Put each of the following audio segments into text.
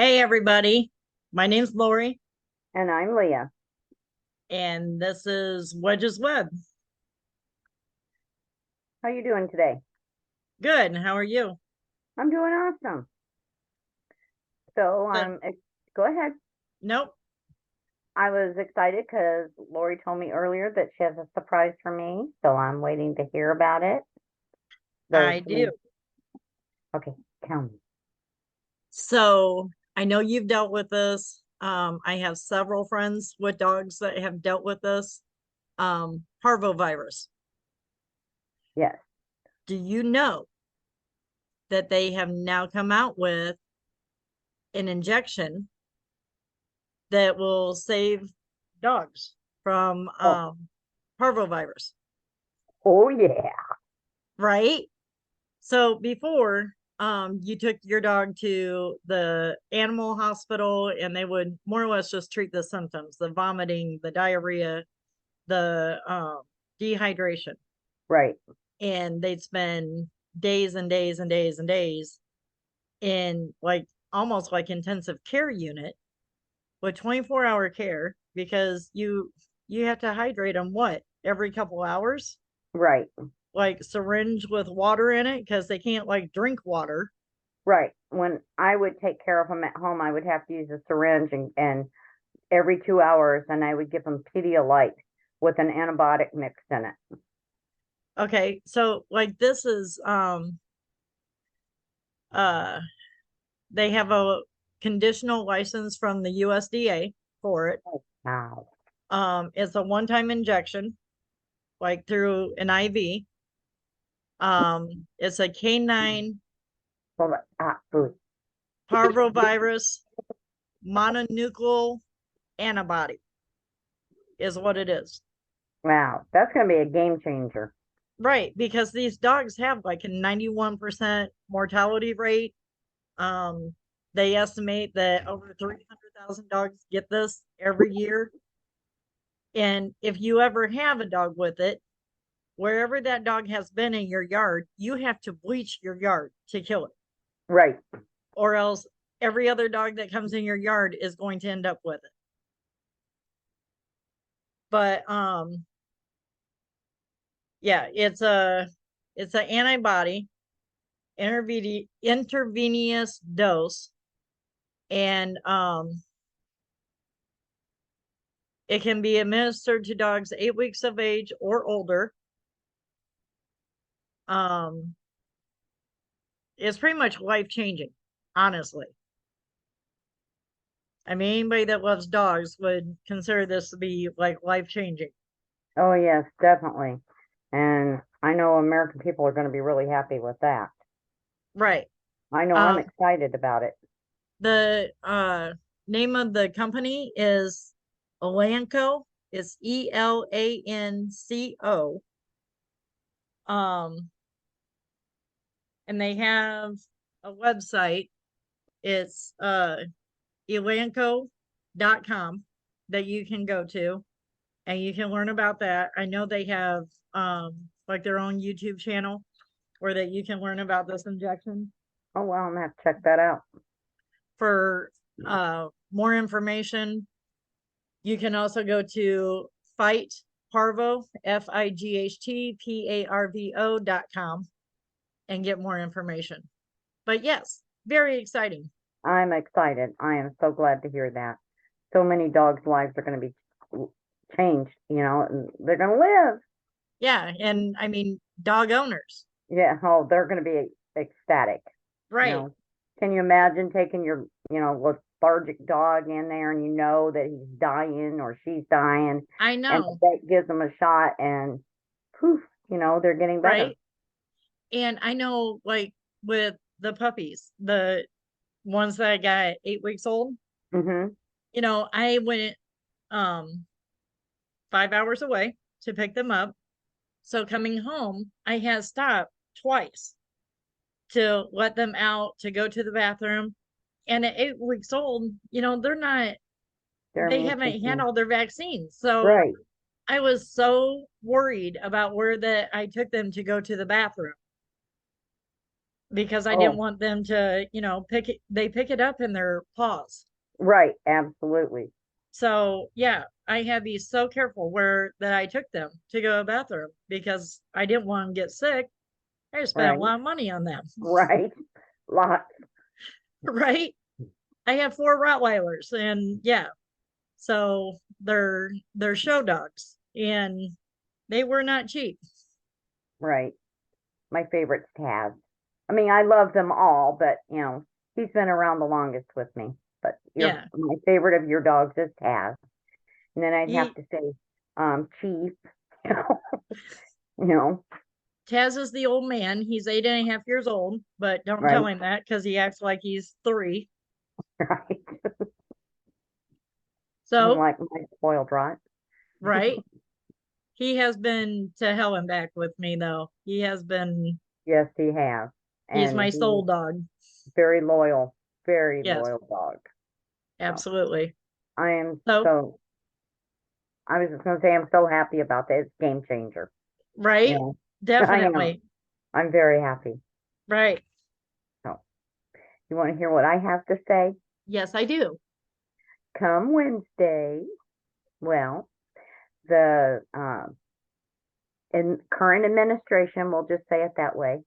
Hey, everybody. My name's Lori, And I'm Leah. and this is Wedge's Web. How you doing today? Good. How are you? I'm doing awesome. So So, go ahead. nope, I was excited because Lori told me earlier that she has a surprise for me. So I'm waiting to hear about it. Those I do. three. Okay, tell me. So, I know you've dealt with this. I have several friends with dogs that have dealt with this. Parvovirus. Yes. Do you know that they have now come out with an injection that will save dogs from Oh, parvovirus, oh yeah. right? So before, you took your dog to the animal hospital and they would more or less just treat the symptoms, the vomiting, the diarrhea, the dehydration. Right. And they'd spend days and days and days and days in like almost like intensive care unit with 24-hour care because you have to hydrate them what every couple hours, Right. like syringe with water in it because they can't like drink water. Right. When I would take care of them at home, I would have to use a syringe and every 2 hours, and I would give them Pedialyte with an antibiotic mixed in it. Okay, so like this is uh they have a conditional license from the USDA for it. Oh, wow. It's a one-time injection, like through an IV. It's a canine Food. parvovirus mononuclear antibody is what it is. Wow. That's going to be a game changer. Right, because these dogs have like a 91% mortality rate. Um, they estimate that over 300,000 dogs get this every year. And if you ever have a dog with it, wherever that dog has been in your yard, you have to bleach your yard to kill it. Right. Or else every other dog that comes in your yard is going to end up with it. But yeah, it's an antibody intravenous dose, and it can be administered to dogs 8 weeks of age or older. Um, it's pretty much life changing, honestly. I mean, anybody that loves dogs would consider this to be like life changing. Oh, yes, definitely. And I know American people are going to be really happy with that. Right. I know I'm Um, excited about it. the name of the company is Elanco. It's Elanco. Um, and they have a website. It's elanco.com that you can go to and you can learn about that. I know they have like their own YouTube channel where that you can learn about this injection. Oh, well, I'm going to have to check that out. For more information, you can also go to Fight Parvo, FIGHTPARVO.com and get more information. But yes, very exciting. I'm excited. I am so glad to hear that. So many dogs' lives are going to be changed, and they're going to live. Yeah. And I mean, dog owners. Yeah, oh, they're going to be ecstatic. You Right. know, can you imagine taking your, lethargic dog in there and you know that he's dying or she's dying, I and the know. vet gives them a shot and poof, they're getting better. Right. And I know, like, with the puppies, the ones that I got at 8 weeks old, Mm-hmm. I went um 5 hours away to pick them up. So coming home, I had stopped twice to let them out to go to the bathroom. And at 8 weeks old, Their they immune haven't had system. all their vaccines. So Right. I was so worried about where that I took them to go to the bathroom. because I didn't Oh, want them to, they pick it up in their paws. right, absolutely. So yeah, I had to be so careful where that I took them to go to the bathroom because I didn't want them to get sick. I spent a Right, lot of money on them, right. Lots. right? I have four Rottweilers, and yeah, so they're show dogs, and they were not cheap. Right. My favorite's Taz. I mean, I love them all, but he's been around the longest with me. But Yeah, my favorite of your dogs is Taz. And then I'd have he to say, Chief, you know, you know, Taz is the old man. He's 8.5 years old, but don't right, tell him that because he acts like he's three. right. So Like my spoiled brat. right, he has been to hell and back with me though. He has been. Yes, he has. He's And my he's soul dog. very Yes, loyal dog. So absolutely. I am So so, I was just going to say, I'm so happy about that. It's a game changer. You right, know, I am. definitely. I'm very happy. Right. So you want to hear what I have to say? Yes, I do. Come Wednesday, well, the in current administration, we'll just say it that way,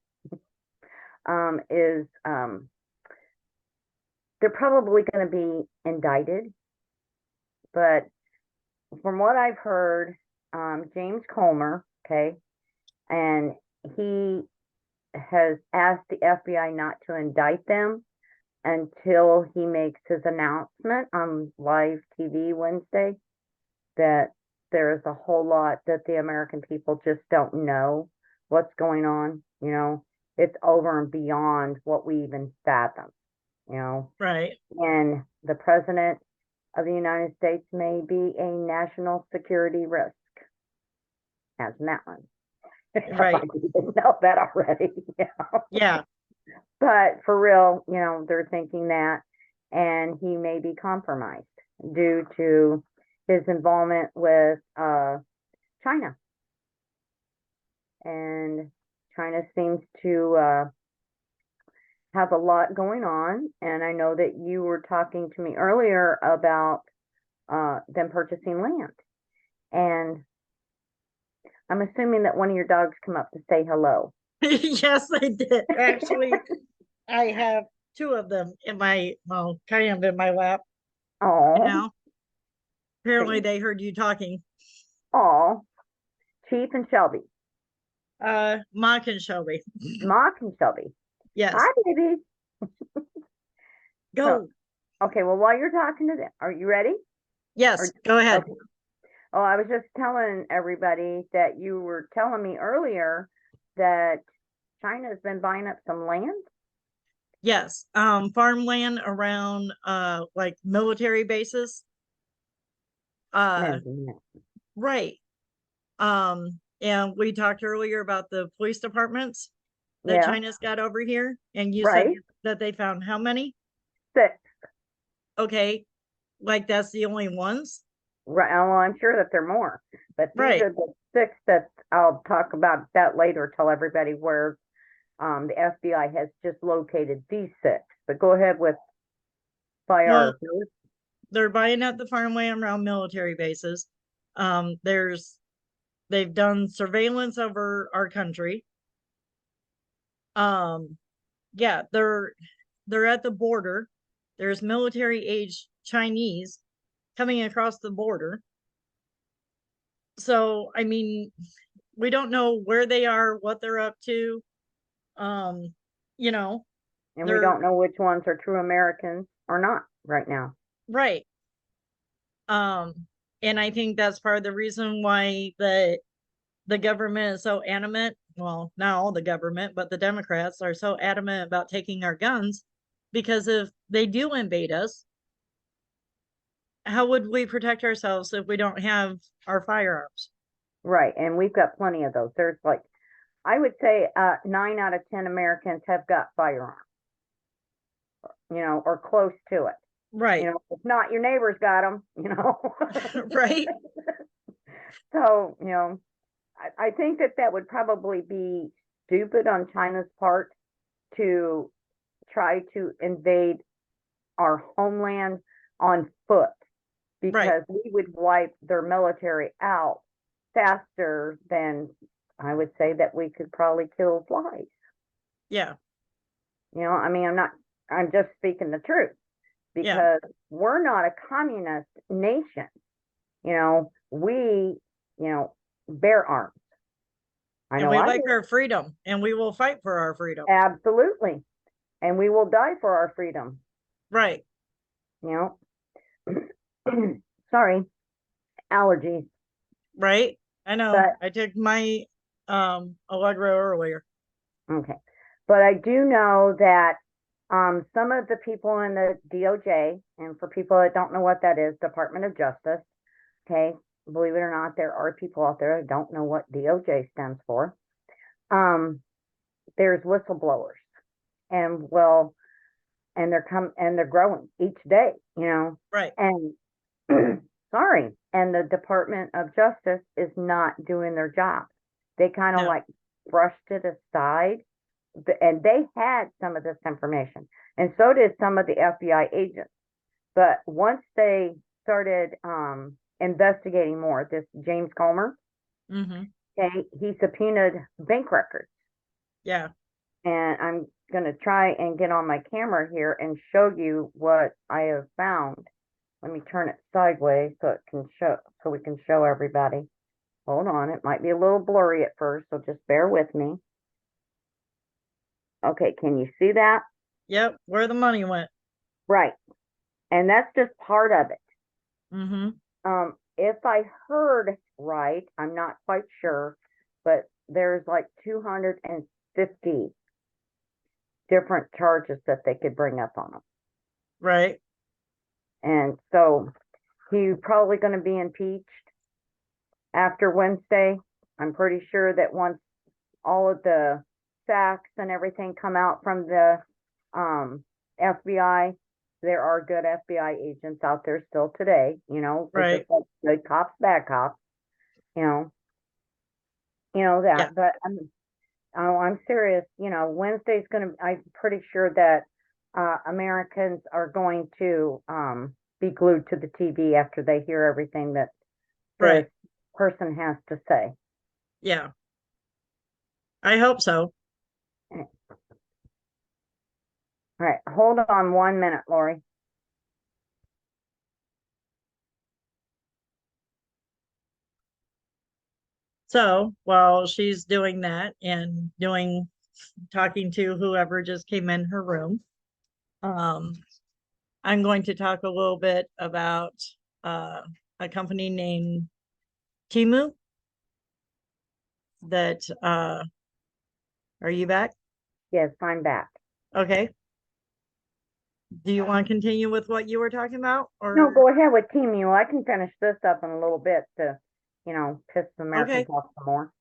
is they're probably going to be indicted, but from what I've heard, James Comer, okay, and he has asked the FBI not to indict them until he makes his announcement on live TV Wednesday that there's a whole lot that the American people just don't know what's going on. It's over and beyond what we even fathom, you know. Right. And the president of the United States may be a national security risk. Hasn't that one? If I Right. didn't know that already. Yeah. But for real, they're thinking that, and he may be compromised due to his involvement with China. And China seems to have a lot going on. And I know that you were talking to me earlier about them purchasing land. And I'm assuming that one of your dogs come up to say hello. Yes, I did. Actually, I have two of them in my, well, kind of in my lap. You Oh, know, apparently see. they heard you talking. Oh, Chief and Shelby. Mock and Shelby. Mock and Shelby. Yes. Hi, baby. So, Go. okay, well, while you're talking to them, are you ready? Yes. Or Go ahead. okay. Oh, I was just telling everybody that you were telling me earlier that China's been buying up some land. Yes. Farmland around like military bases. Uh, Imagine that. right. And we talked earlier about the police departments that Yeah, China's got over here, and you said right. that they found how many? Six. Okay, like that's the only ones? Right. Well, I'm sure that there are more, but these Right. are the six that I'll talk about that later. Tell everybody where the FBI has just located these six. But go ahead with Well, fire. they're buying up the farmland around military bases. There's they've done surveillance over our country. Um, yeah, they're at the border. There's military age Chinese coming across the border. So, I mean, we don't know where they are, what they're up to. Um, you know, And we they're don't know which ones are true Americans or not right now. right. And I think that's part of the reason why the government is so adamant. Well, not all the government, but the Democrats are so adamant about taking our guns because if they do invade us, how would we protect ourselves if we don't have our firearms? Right. And we've got plenty of those. There's like, I would say 9 out of 10 Americans have got firearms, or close to it. Right. If not, your neighbor's got them, Right. So, I think that would probably be stupid on China's part to try to invade our homeland on foot because we would wipe their military out faster than I would say that we could probably kill flies. Yeah. You know, I mean, I'm just speaking the truth because we're not a communist nation. You know, we, bear arms. And we like our freedom, and we will fight for our freedom. Absolutely. And we will die for our freedom. Right. You know, sorry, allergies. Right. I know. But I took my Allegra earlier. Okay. But I do know that some of the people in the DOJ, and for people that don't know what that is, Department of Justice, okay, believe it or not, there are people out there that don't know what DOJ stands for. There's whistleblowers, and they're growing each day, Right. And sorry, and the Department of Justice is not doing their job. They kind of like brushed it aside, and they had some of this information, and so did some of the FBI agents. But once they started investigating more, this James Comer, okay, he subpoenaed bank records. Yeah. And I'm going to try and get on my camera here and show you what I have found. Let me turn it sideways so we can show everybody. Hold on, it might be a little blurry at first, so just bear with me. Okay, can you see that? Yep, where the money went. Right. And that's just part of it. If I heard right, I'm not quite sure, but there's like 250 different charges that they could bring up on him. Right. And so he's probably going to be impeached after Wednesday. I'm pretty sure that once all of the facts and everything come out from the FBI, there are good FBI agents out there still today, right. Just like good cops, bad cops, that. Yeah. But I'm serious. Wednesday's I'm pretty sure that Americans are going to be glued to the TV after they hear everything that this person has to say. Yeah. I hope so. All right, hold on 1 minute, Lori. So while she's doing that and talking to whoever just came in her room, I'm going to talk a little bit about a company named Temu that are you back? Yes, I'm back. Okay. Do you want to continue with what you were talking about? Or no, go ahead with Temu. I can finish this up in a little bit to, piss the Americans off some more.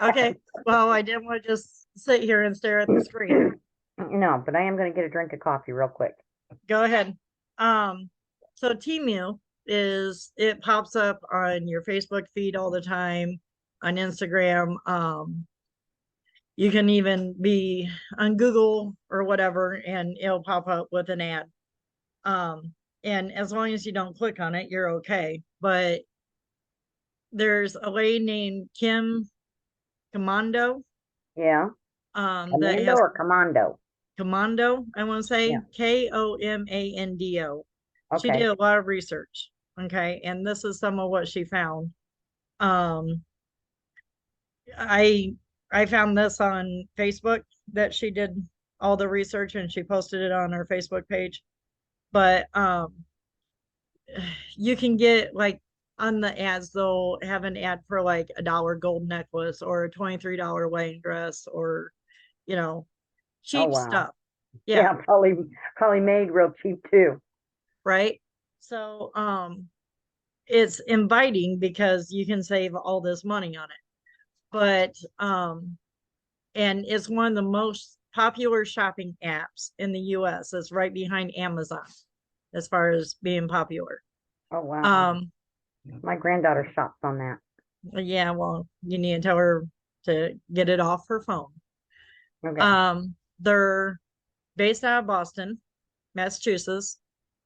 Okay. Well, I didn't want to just sit here and stare at the screen. No, but I am going to get a drink of coffee real quick. Go ahead. So Temu it pops up on your Facebook feed all the time, on Instagram. You can even be on Google or whatever, and it'll pop up with an ad. And as long as you don't click on it, you're okay. But there's a lady named Kim Commando. Yeah. Commando or Commando? Commando, I want to say Komando. Okay. She did a lot of research. Okay. And this is some of what she found. I found this on Facebook that she did all the research and she posted it on her Facebook page. But you can get like on the ads, they'll have an ad for like $1 gold necklace or a $23 wedding dress or cheap stuff. Yeah, probably made real cheap too. Right. So it's inviting because you can save all this money on it. But and it's one of the most popular shopping apps in the US. It's right behind Amazon as far as being popular. Oh wow. My granddaughter shops on that. Yeah, well, you need to tell her to get it off her phone. Okay. They're based out of Boston, Massachusetts.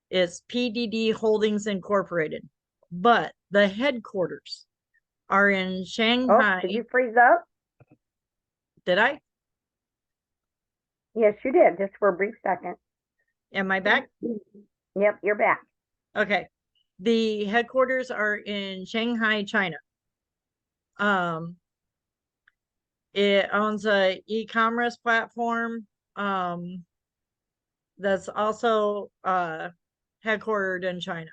It's PDD Holdings Incorporated, but the headquarters are in Oh, Shanghai. did you freeze up? Did I? Yes, you did, just for a brief second. Am I back? Yep, you're back. Okay. The headquarters are in Shanghai, China. It owns a e-commerce platform that's also headquartered in China.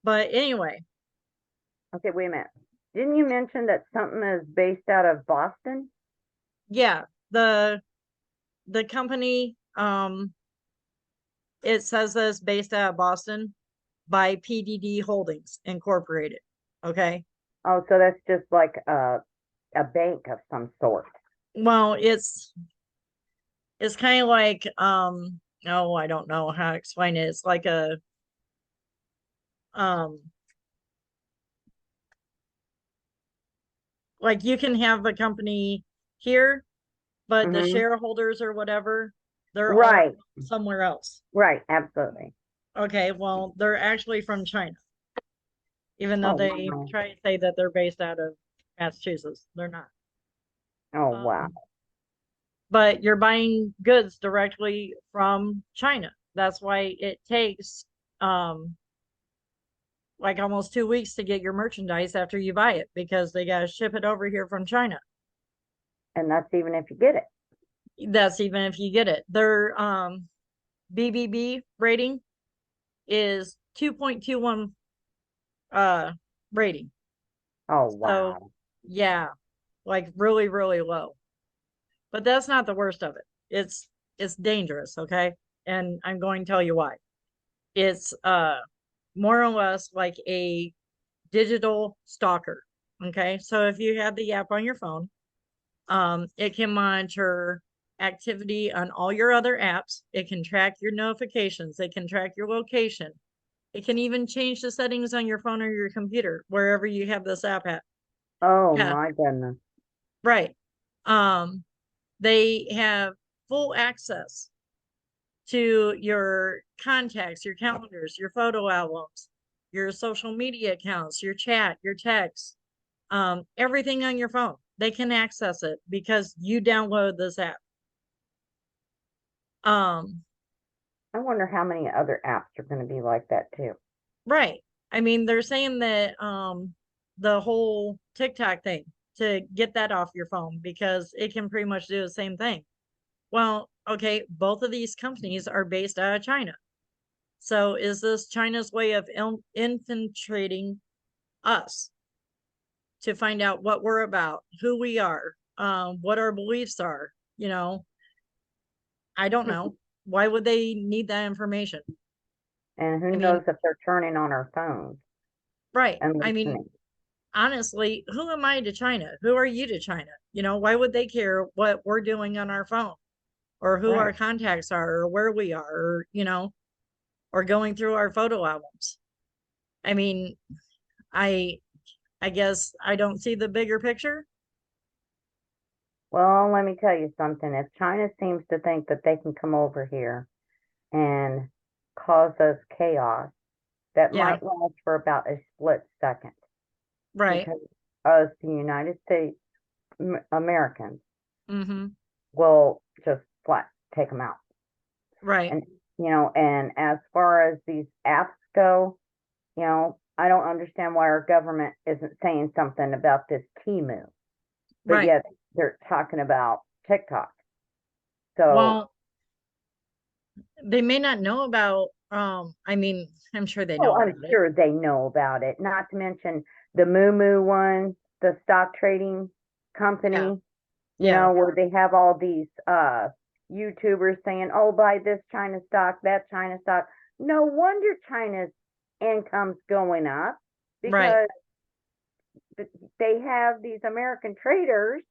But anyway, Okay, wait a minute. Didn't you mention that something is based out of Boston? yeah, the company it says that it's based out of Boston by PDD Holdings Incorporated. Okay. Oh, so that's just like a bank of some sort. Well, it's kind of like oh, I don't know how to explain it. It's like a um like you can have a company here, but the Mm-hmm. shareholders or whatever, they're all Right, somewhere else. right, absolutely. Okay, well, they're actually from China, even though Oh, they wow. try to say that they're based out of Massachusetts. They're not. Oh, wow. Um, but you're buying goods directly from China. That's why it takes um like almost 2 weeks to get your merchandise after you buy it because they got to ship it over here from China. And that's even if you get it. That's even if you get it. Their BBB rating is 2.21 rating. Oh, So wow. yeah, like really, really low. But that's not the worst of it. It's dangerous, okay? And I'm going to tell you why. It's more or less like a digital stalker. Okay. So if you have the app on your phone, it can monitor activity on all your other apps. It can track your notifications. It can track your location. It can even change the settings on your phone or your computer, wherever you have this app at. Oh, Yeah, my goodness. right. Um, they have full access to your contacts, your calendars, your photo albums, your social media accounts, your chat, your text, everything on your phone. They can access it because you download this app. Um, I wonder how many other apps are going to be like that too. right. I mean, they're saying that the whole TikTok thing to get that off your phone because it can pretty much do the same thing. Well, okay, both of these companies are based out of China. So is this China's way of infiltrating us to find out what we're about, who we are, what our beliefs are? You know, I don't know. Why would they need that information? And who I knows mean, if they're turning on our phones right. and I mean, listening. honestly, who am I to China? Who are you to China? You know, why would they care what we're doing on our phone or who our Right. contacts are or where we are or, or going through our photo albums? I mean, I I guess I don't see the bigger picture. Well, let me tell you something. If China seems to think that they can come over here and cause us chaos, that Yeah, might last for about a split second right. because us, the United States Americans, Mm-hmm. will just flat take them out. Right. And, and as far as these apps go, I don't understand why our government isn't saying something about this Temu, but Right. yet they're talking about TikTok. So, Well, they may not know about I mean, I'm sure they oh, know I'm about it. sure they know about it. Not to mention the Moo Moo one, the stock trading Yeah. company, Yeah. where they have all these YouTubers saying, "Oh, buy this China stock, that China stock." No wonder China's income's going up Right. because they have these American traders,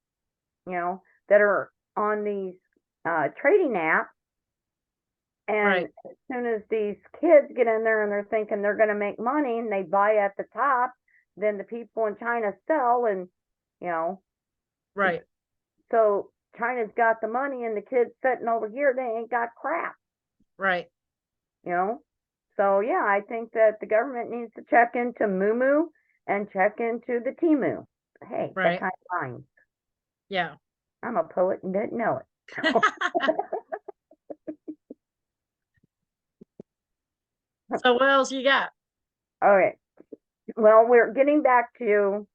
that are on these trading apps. And Right. as soon as these kids get in there and they're thinking they're going to make money and they buy at the top, then the people in China sell, and you know, Right. so China's got the money and the kids sitting over here, they ain't got crap, Right. you know? So yeah, I think that the government needs to check into Moo and check into the Temu. Hey, that Right. kind of rhymes. Yeah. I'm a poet and didn't know it. So what else you got? Okay. Well, we're getting back to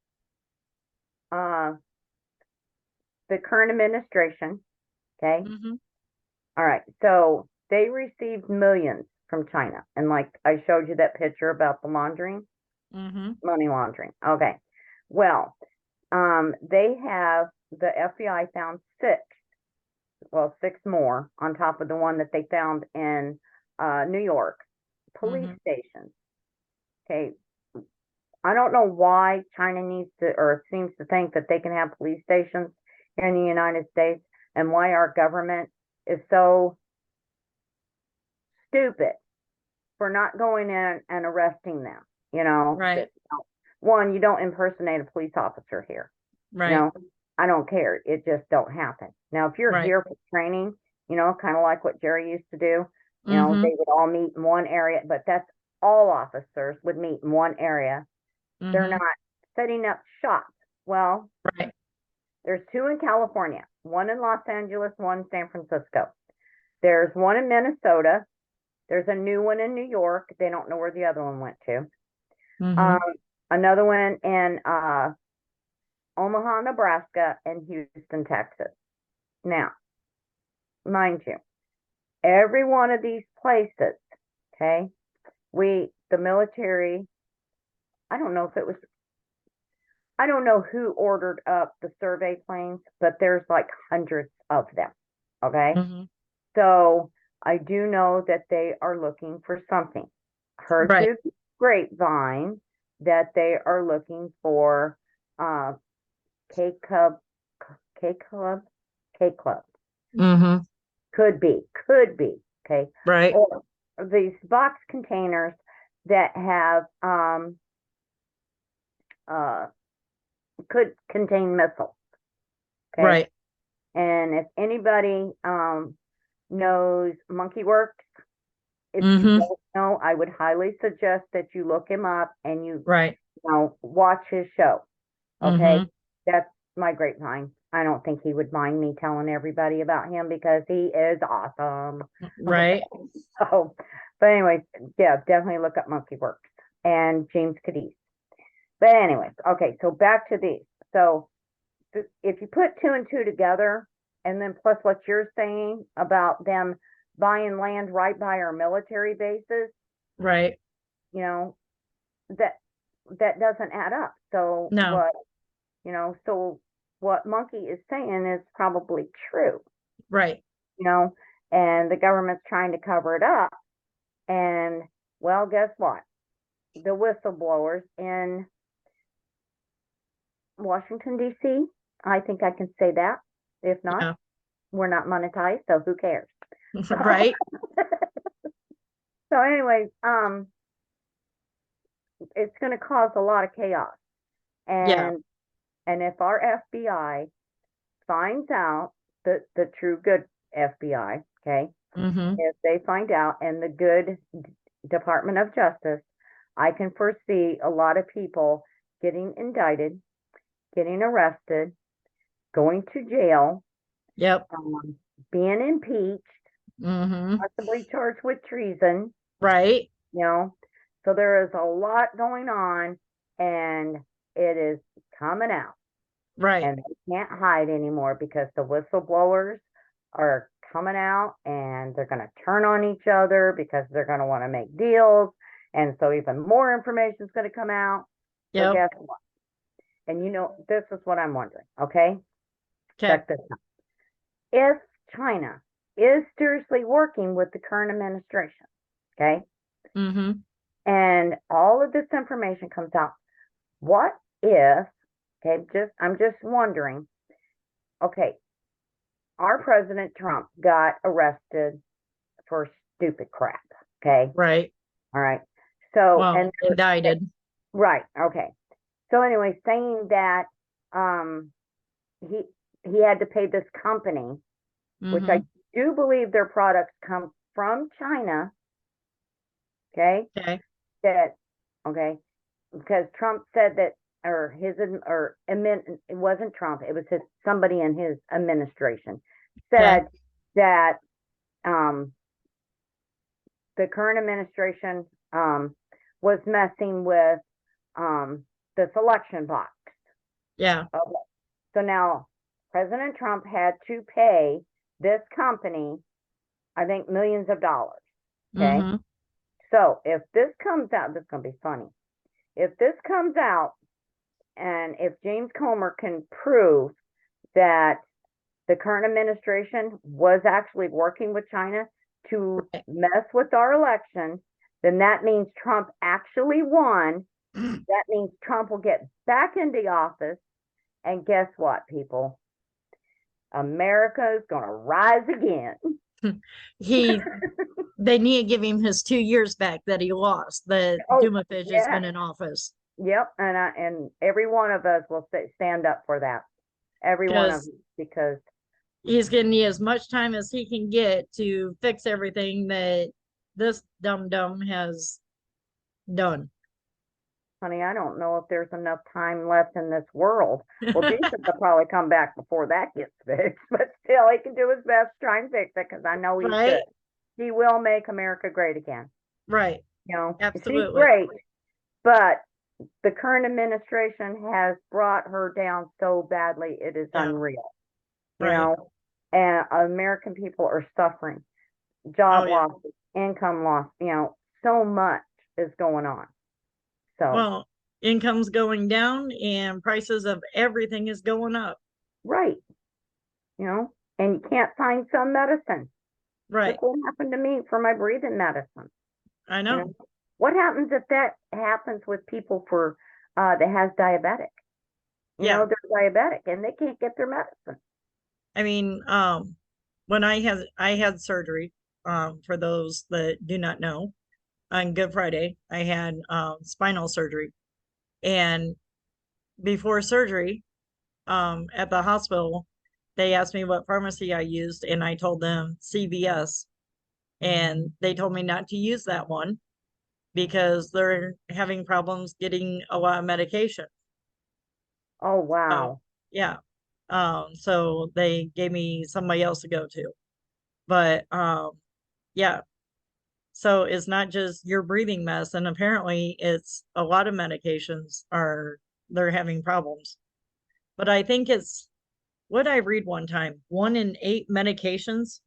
uh the current administration. Okay. Mm-hmm. All right. So they received millions from China. And like I showed you that picture about the laundering, Mm-hmm. money laundering. Okay. Well, they have the FBI found six more on top of the one that they found in New York, police Mm-hmm. stations. Okay. I don't know why China needs to or seems to think that they can have police stations here in the United States and why our government is so stupid for not going in and arresting them. Right. One, you don't impersonate a police officer here. Right. I don't care. It just don't happen. Now, if you're Right. here for training, kind of like what Jerry used to do, Mm-hmm. they would all meet in one area, but that's all officers would meet in one area. They're Mm-hmm. not setting up shop. Well, Right. there's two in California, one in Los Angeles, one in San Francisco. There's one in Minnesota. There's a new one in New York. They don't know where the other one went to. Mm-hmm. Um, Another one in Omaha, Nebraska, and Houston, Texas. Now, mind you, every one of these places, okay, the military, I don't know if it was, I don't know who ordered up the survey planes, but there's like hundreds of them, okay? Mm-hmm. So I do know that they are looking for something. Heard Right. through the grapevine that they are looking for uh, K Cub, K Club, K Club. Mm-hmm. Could be, okay? Right. Or these box containers that have uh could contain missiles, okay? Right. And if anybody knows Monkey Works, if you Mm-hmm. don't know, I would highly suggest that you look him up and Right. watch his show. Okay, Mm-hmm. that's my grapevine. I don't think he would mind me telling everybody about him because he is awesome. Okay, Right. so, but anyways, yeah, definitely look up Monkey Works and James Cadiz. But anyways, okay, so back to these. So if you put two and two together, and then plus what you're saying about them buying land right by our military bases, Right. you know, that that doesn't add up. No. So what Monkey is saying is probably true, Right. you know, and the government's trying to cover it up. And well, guess what? The whistleblowers in Washington, D.C., I think I can say that. If not, Yeah. we're not monetized, so who cares? Right. So anyways, it's going to cause a lot of chaos. Yeah. And if our FBI finds out the true good FBI, okay, Mm-hmm. if they find out and the good Department of Justice, I can foresee a lot of people getting indicted, getting arrested, going to jail, Yep. being impeached, Mm-hmm. possibly charged with treason, Right. you know. So there is a lot going on and it is coming out Right. and they can't hide anymore because the whistleblowers are coming out and they're going to turn on each other because they're going to want to make deals. And so even more information is going to come out. So Yep. guess what? And this is what I'm wondering. Okay. Okay. Check this out. If China is seriously working with the current administration, okay, Mm-hmm. and all of this information comes out, what if, okay, I'm just wondering, okay, our President Trump got arrested for stupid crap, okay? Right. All right. So, Well, indicted. right, okay. So anyway, saying that he he had to pay this company, which I Mm-hmm. do believe their products come from China. Okay. Okay. That, okay. Because Trump said that, or it wasn't Trump, it was somebody in his administration Okay. said that, um, the current administration, was messing with, the selection box. Yeah. Okay. So now President Trump had to pay this company, I think, millions of dollars. Okay. Mm-hmm. So if this comes out, this is going to be funny. If this comes out, and if James Comer can prove that the current administration was actually working with China to Right. mess with our election, then that means Trump actually won. That means Trump will get back into office. And guess what, people? America is going to rise again. He they need to give him his 2 years back that he lost. That Oh, Doomafidge has yeah. been in office Yep. And every one of us will stand up for that. Every one of because us, because, he's getting as much time as he can get to fix everything that this dum dum has done. honey, I don't know if there's enough time left in this world. Well, Jesus will probably come back before that gets fixed, but still, he can do his best to try and fix it because I know he Right. should. He will make America great again. Right. You know, she's Absolutely. great, but the current administration has brought her down so badly, it is Yeah. unreal. You Right. know, and American people are suffering, Oh job yeah. losses, income loss, so much is going on. So, Well, income's going down and prices of everything is going up. right, and you can't find some medicine. Right. Look what happened to me for my breathing medicine. I You know. know, what happens if that happens with people that has diabetic? Yeah. They're diabetic and they can't get their medicine. I mean, when I had surgery, for those that do not know, on Good Friday, I had spinal surgery. And before surgery, at the hospital, they asked me what pharmacy I used, and I told them CVS. And they told me not to use that one because they're having problems getting a lot of medication. Oh, So, wow. yeah. So they gave me somebody else to go to. But yeah. So it's not just your breathing mess, and apparently it's a lot of medications are they're having problems. But I think it's what I read one time, 1 in 8 medications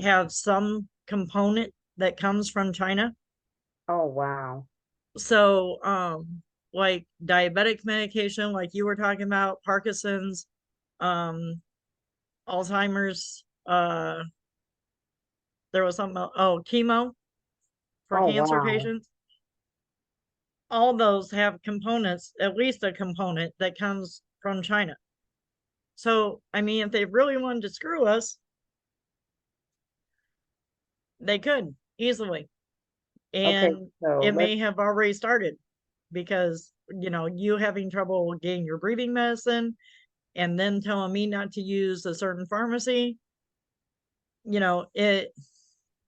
have some component that comes from China. Oh, wow. So like diabetic medication, like you were talking about, Parkinson's, um, Alzheimer's, there was something chemo for Oh, cancer wow. patients. All those have components, at least a component that comes from China. So, I mean, if they really wanted to screw us, they could easily. Okay, And so it may have already started because, you having trouble getting your breathing medicine and then telling me not to use a certain pharmacy,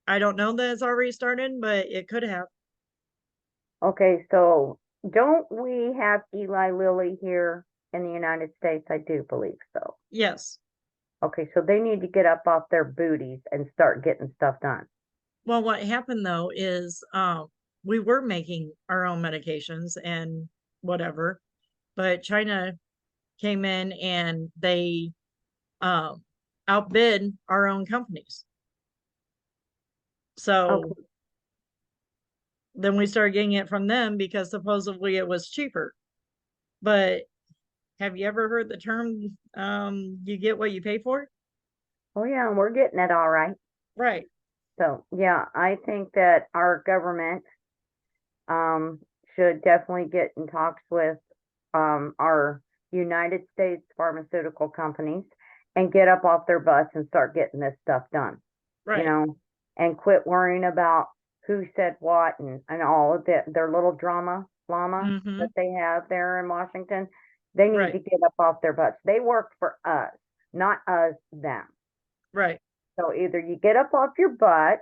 I don't know that it's already started, but it could have. so don't we have Eli Lilly here in the United States? I do believe so. Yes. Okay, so they need to get up off their booties and start getting stuff done. Well, what happened though is we were making our own medications and whatever, but China came in and they um, outbid our own companies. So Okay. then we started getting it from them because supposedly it was cheaper. But have you ever heard the term you get what you pay for? Oh, yeah, and we're getting it all right. Right. So, yeah, I think that our government, um, should definitely get in talks with, our United States pharmaceutical companies and get up off their butts and start getting this stuff done, you Right. know, and quit worrying about who said what and all of their little llama Mm-hmm. that they have there in Washington. They need Right. to get up off their butts. They work for us. not us, them. Right. So either you get up off your butt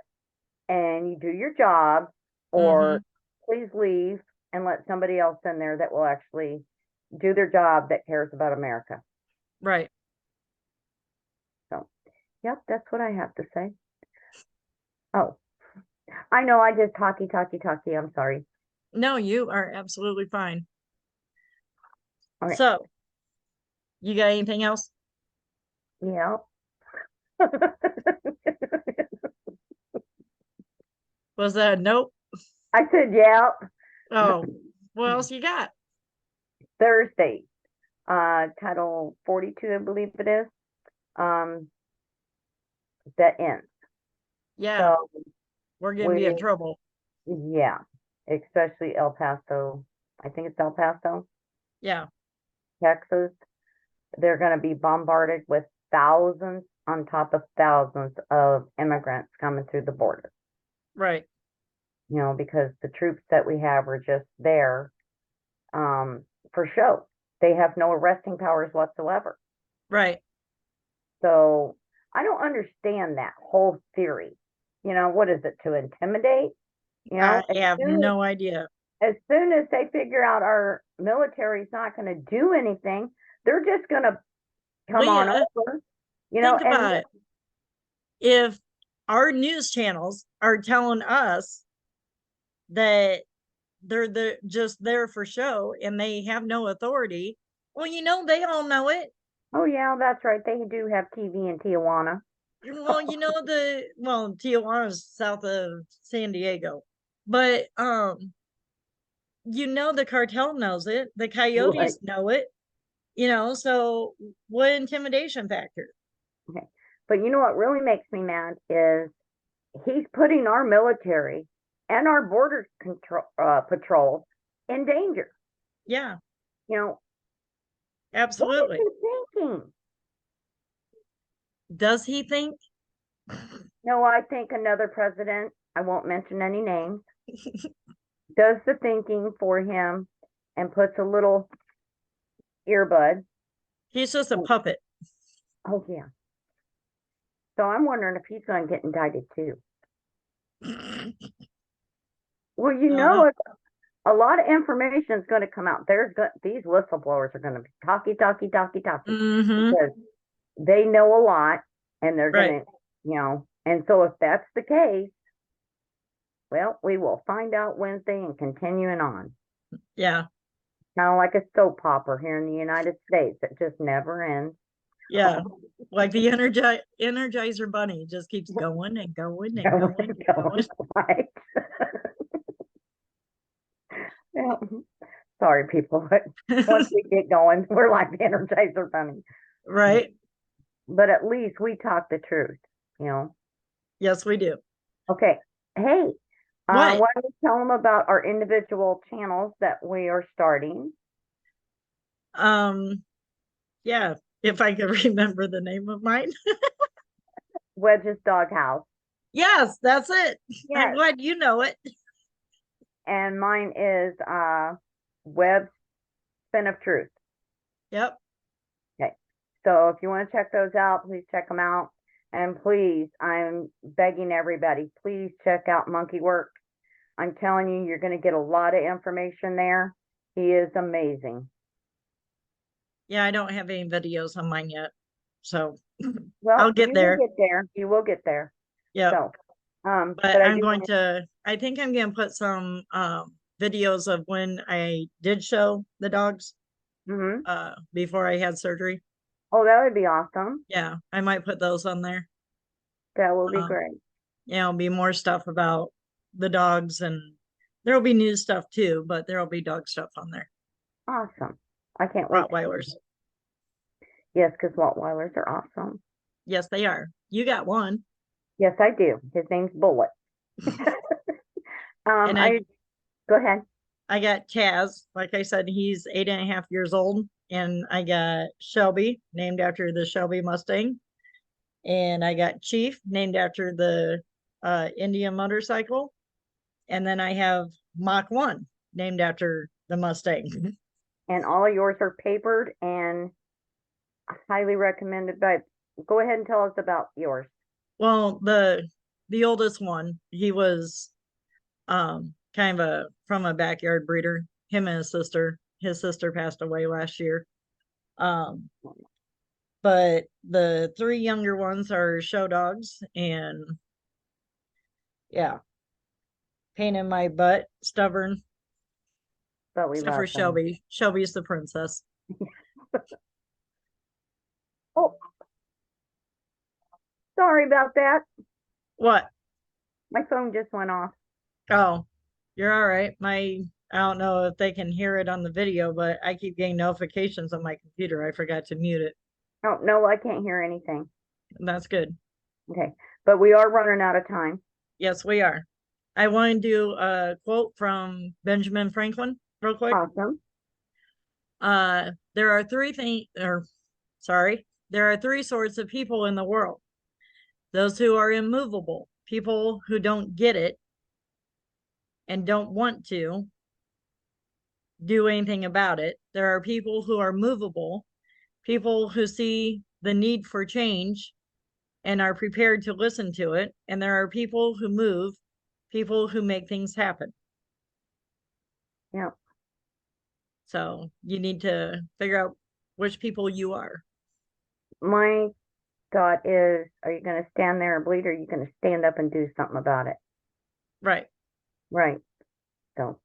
and you do your job, Mm-hmm. or please leave and let somebody else in there that will actually do their job that cares about America. Right. So, yep, that's what I have to say. Oh, I know I just talky. I'm sorry. No, you are absolutely fine. Okay. So, you got anything else? Yeah. Was that a nope? I said, yeah. Oh, what else you got? Thursday, title 42, I believe it is, um, that ends. Yeah, So we're gonna be in we, trouble. yeah, especially El Paso. I think it's El Paso, Yeah, Texas. They're going to be bombarded with thousands on top of thousands of immigrants coming through the border. right, Because the troops that we have are just there for show. They have no arresting powers whatsoever. right. So I don't understand that whole theory. What is it, to intimidate? I As have soon no idea. as they figure out our military is not going to do anything, they're just going to come on Leah, over. think And about it. If our news channels are telling us that they're just there for show and they have no authority, well, they all know it. oh yeah, that's right. They do have TV in Tijuana. Well, Tijuana's south of San Diego, but the cartel knows it, the Right. coyotes know it, so what intimidation factor? Okay. But you know what really makes me mad is he's putting our military and our border control patrol in danger. Yeah, You know, what is absolutely. he thinking? Does he think? No, I think another president, I won't mention any names, does the thinking for him and puts a little earbud. He's just a Oh, puppet. oh yeah. So I'm wondering if he's going to get indicted too. Well, Uh-huh. a lot of information is going to come out. These whistleblowers are going to be talky Mm-hmm. because they know a lot, and they're going Right. to, and so if that's the case, well, we will find out Wednesday and continuing on. Yeah. Kind of like a soap opera here in the United States. It just never ends. Yeah. Like the Energizer Bunny just keeps going and going and Going going and and going, going. right? Yeah. Sorry, people, but once we get going, we're like the Energizer Bunny. Right. But at least we talk the truth, you know. Yes, we do. Okay. Hey, What? why don't you tell them about our individual channels that we are starting? Um, yeah, if I could remember the name of mine. Wedge's Doghouse. Yes, that's it. I'm Yes. glad you know it. And mine is Web Spin of Truth. Yep. Okay. So if you want to check those out, please check them out. And please, I'm begging everybody, please check out Monkey Work. I'm telling you, you're going to get a lot of information there. He is amazing. Yeah, I don't have any videos on mine yet. So Well, I'll get you will there. get there. You will get there. Yep. So, But but I I'm do going want to, I think I'm going to put some videos of when I did show the dogs to. before I had surgery. Oh, that would be awesome. Yeah, I might put those on there. That will be Um, great. It'll be more stuff about the dogs, and there'll be new stuff too, but there'll be dog stuff on there. Awesome. I can't wait to see Rottweilers. it. Yes, because Rottweilers are awesome. Yes, they are. You got one. Yes, I do. His name's Bullet. And I go ahead. I got Chaz. Like I said, he's 8.5 years old. And I got Shelby, named after the Shelby Mustang. And I got Chief, named after the Indian motorcycle. And then I have Mach 1, named after the Mustang. And all of yours are papered and highly recommended by go ahead and tell us about yours. Well, the oldest one, he was kind of from a backyard breeder. Him and his sister. His sister passed away last year. Um, but the three younger ones are show dogs, and yeah, pain in my butt, stubborn. But we Except for love them. Shelby. Shelby's the princess. Oh, sorry about that. What? My phone just went off. Oh, you're all right. I don't know if they can hear it on the video, but I keep getting notifications on my computer. I forgot to mute it. Oh, no, I can't hear anything. That's good. Okay. But we are running out of time. Yes, we are. I want to do a quote from Benjamin Franklin real quick. Awesome. There are there are three sorts of people in the world. Those who are immovable, people who don't get it and don't want to do anything about it. There are people who are movable, people who see the need for change and are prepared to listen to it. And there are people who move, people who make things happen. Yeah. So you need to figure out which people you are. My thought is, are you going to stand there and bleed, or are you going to stand up and do something about it? Right. Right. So,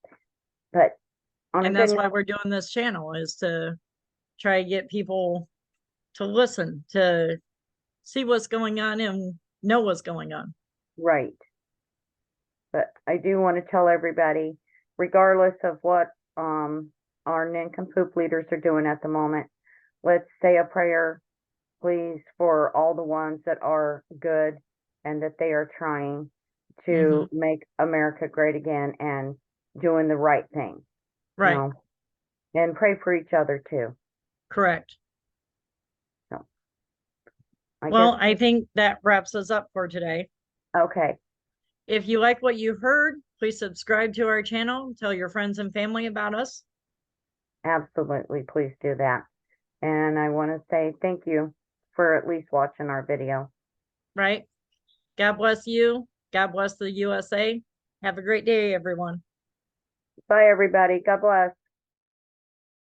but on a And good that's why note, we're doing this channel, is to try to get people to listen, to see what's going on and know what's going on. right. But I do want to tell everybody, regardless of what our nincompoop leaders are doing at the moment, let's say a prayer, please, for all the ones that are good and that they are trying to make America great again and doing the right thing. Right. You know, and pray for each other too. Correct. So, I think that wraps us up for today. Okay. If you like what you heard, please subscribe to our channel. Tell your friends and family about us. Absolutely. Please do that. And I want to say thank you for at least watching our video. Right. God bless you. God bless the USA. Have a great day, everyone. Bye, everybody. God bless.